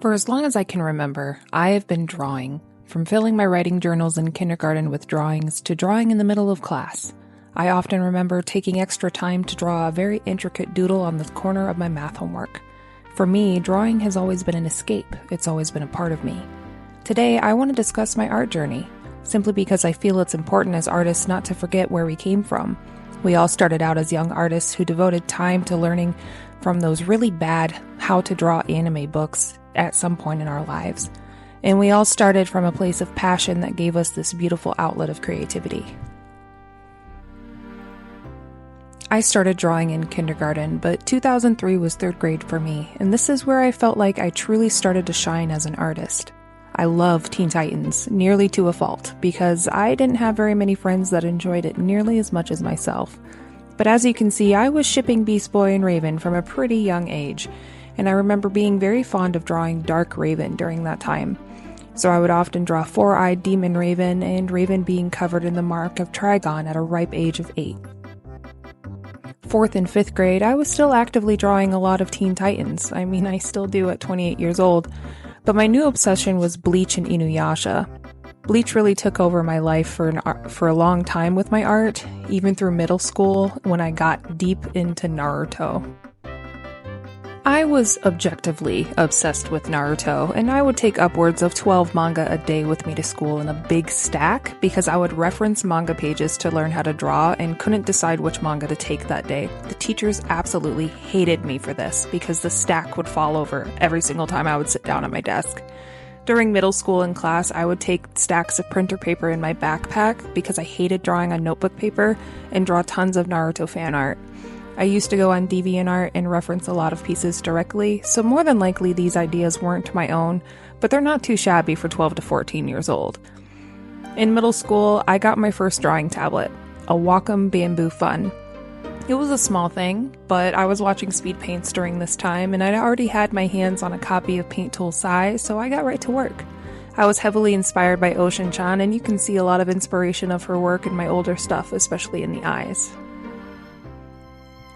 For as long as I can remember, I have been drawing, from filling my writing journals in kindergarten with drawings to drawing in the middle of class. I often remember taking extra time to draw a very intricate doodle on the corner of my math homework. For me, drawing has always been an escape. It's always been a part of me. Today, I want to discuss my art journey, simply because I feel it's important as artists not to forget where we came from. We all started out as young artists who devoted time to learning from those really bad how to draw anime books at some point in our lives. And we all started from a place of passion that gave us this beautiful outlet of creativity. I started drawing in kindergarten, but 2003 was third grade for me, and this is where I felt like I truly started to shine as an artist. I love Teen Titans, nearly to a fault, because I didn't have very many friends that enjoyed it nearly as much as myself. But as you can see, I was shipping Beast Boy and Raven from a pretty young age, and I remember being very fond of drawing Dark Raven during that time. So I would often draw Four-Eyed Demon Raven, and Raven being covered in the mark of Trigon at a ripe age of 8. 4th and 5th grade, I was still actively drawing a lot of Teen Titans. I mean, I still do at 28 years old. But my new obsession was Bleach and Inuyasha. Bleach really took over my life for a long time with my art, even through middle school when I got deep into Naruto. I was objectively obsessed with Naruto, and I would take upwards of 12 manga a day with me to school in a big stack because I would reference manga pages to learn how to draw and couldn't decide which manga to take that day. The teachers absolutely hated me for this because the stack would fall over every single time I would sit down at my desk. During middle school in class, I would take stacks of printer paper in my backpack because I hated drawing on notebook paper and draw tons of Naruto fan art. I used to go on DeviantArt and reference a lot of pieces directly, so more than likely these ideas weren't my own, but they're not too shabby for 12 to 14 years old. In middle school, I got my first drawing tablet, a Wacom Bamboo Fun. It was a small thing, but I was watching Speed Paints during this time, and I'd already had my hands on a copy of Paint Tool Sai, so I got right to work. I was heavily inspired by Ocean-chan, and you can see a lot of inspiration of her work in my older stuff, especially in the eyes.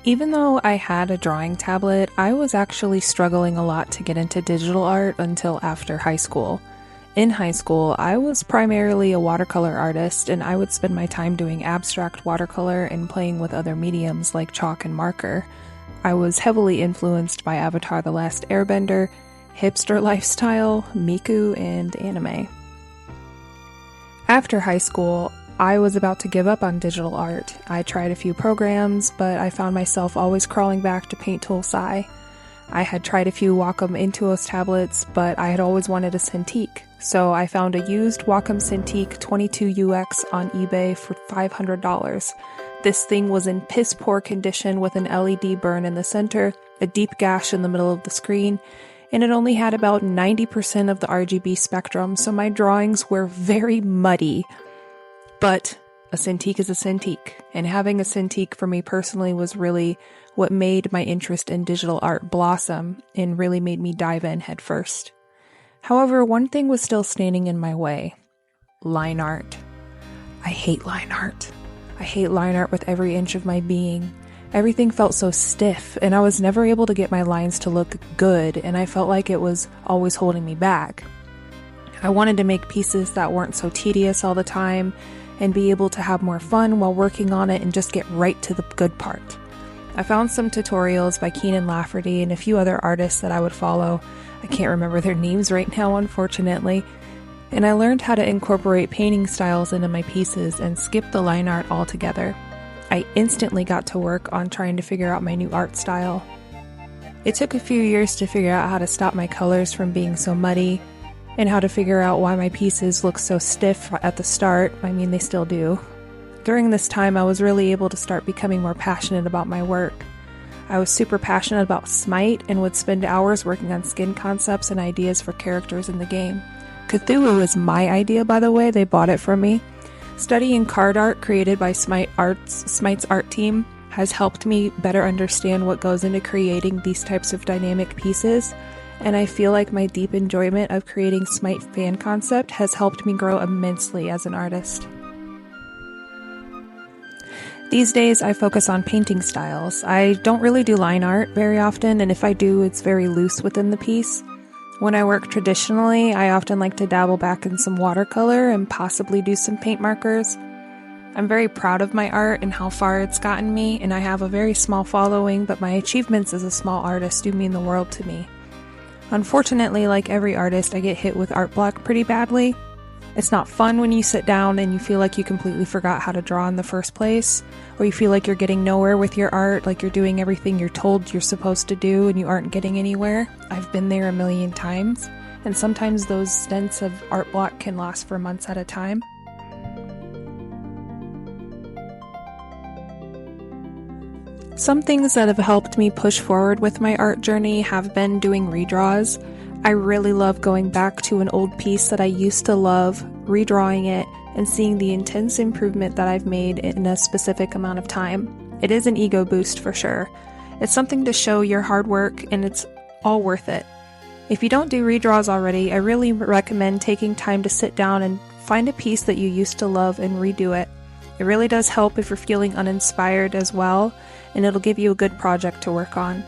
Even though I had a drawing tablet, I was actually struggling a lot to get into digital art until after high school. In high school, I was primarily a watercolor artist, and I would spend my time doing abstract watercolor and playing with other mediums like chalk and marker. I was heavily influenced by Avatar: The Last Airbender, hipster lifestyle, Miku, and anime. After high school, I was about to give up on digital art. I tried a few programs, but I found myself always crawling back to Paint Tool Sai. I had tried a few Wacom Intuos tablets, but I had always wanted a Cintiq, so I found a used Wacom Cintiq 22UX on eBay for $500. This thing was in piss-poor condition with an LED burn in the center, a deep gash in the middle of the screen, and it only had about 90% of the RGB spectrum, so my drawings were very muddy. But a Cintiq is a Cintiq, and having a Cintiq for me personally was really what made my interest in digital art blossom and really made me dive in head first. However, one thing was still standing in my way: line art. I hate line art. I hate line art with every inch of my being. Everything felt so stiff, and I was never able to get my lines to look good, and I felt like it was always holding me back. I wanted to make pieces that weren't so tedious all the time, and be able to have more fun while working on it and just get right to the good part. I found some tutorials by Keenan Lafferty and a few other artists that I would follow. I can't remember their names right now, unfortunately. And I learned how to incorporate painting styles into my pieces and skip the line art altogether. I instantly got to work on trying to figure out my new art style. It took a few years to figure out how to stop my colors from being so muddy, and how to figure out why my pieces look so stiff at the start. I mean, they still do. During this time, I was really able to start becoming more passionate about my work. I was super passionate about Smite and would spend hours working on skin concepts and ideas for characters in the game. Cthulhu is my idea, by the way. They bought it from me. Studying card art created by Smite's art team has helped me better understand what goes into creating these types of dynamic pieces, and I feel like my deep enjoyment of creating Smite fan concept has helped me grow immensely as an artist. These days, I focus on painting styles. I don't really do line art very often, and if I do, it's very loose within the piece. When I work traditionally, I often like to dabble back in some watercolor and possibly do some paint markers. I'm very proud of my art and how far it's gotten me, and I have a very small following, but my achievements as a small artist do mean the world to me. Unfortunately, like every artist, I get hit with art block pretty badly. It's not fun when you sit down and you feel like you completely forgot how to draw in the first place, or you feel like you're getting nowhere with your art, like you're doing everything you're told you're supposed to do and you aren't getting anywhere. I've been there a million times, and sometimes those stints of art block can last for months at a time. Some things that have helped me push forward with my art journey have been doing redraws. I really love going back to an old piece that I used to love, redrawing it, and seeing the intense improvement that I've made in a specific amount of time. It is an ego boost for sure. It's something to show your hard work, and it's all worth it. If you don't do redraws already, I really recommend taking time to sit down and find a piece that you used to love and redo it. It really does help if you're feeling uninspired as well, and it'll give you a good project to work on.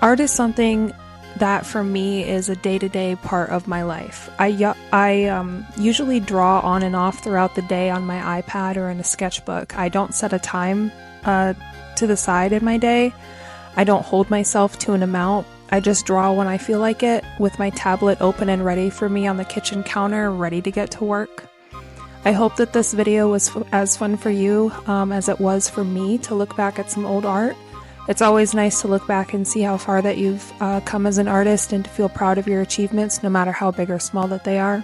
Art is something that for me is a day-to-day part of my life. I usually draw on and off throughout the day on my iPad or in a sketchbook. I don't set a time to the side in my day. I don't hold myself to an amount. I just draw when I feel like it, with my tablet open and ready for me on the kitchen counter, ready to get to work. I hope that this video was as fun for you as it was for me to look back at some old art. It's always nice to look back and see how far that you've come as an artist and to feel proud of your achievements, no matter how big or small that they are.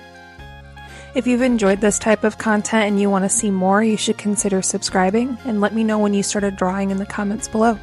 If you've enjoyed this type of content and you want to see more, you should consider subscribing, and let me know when you started drawing in the comments below.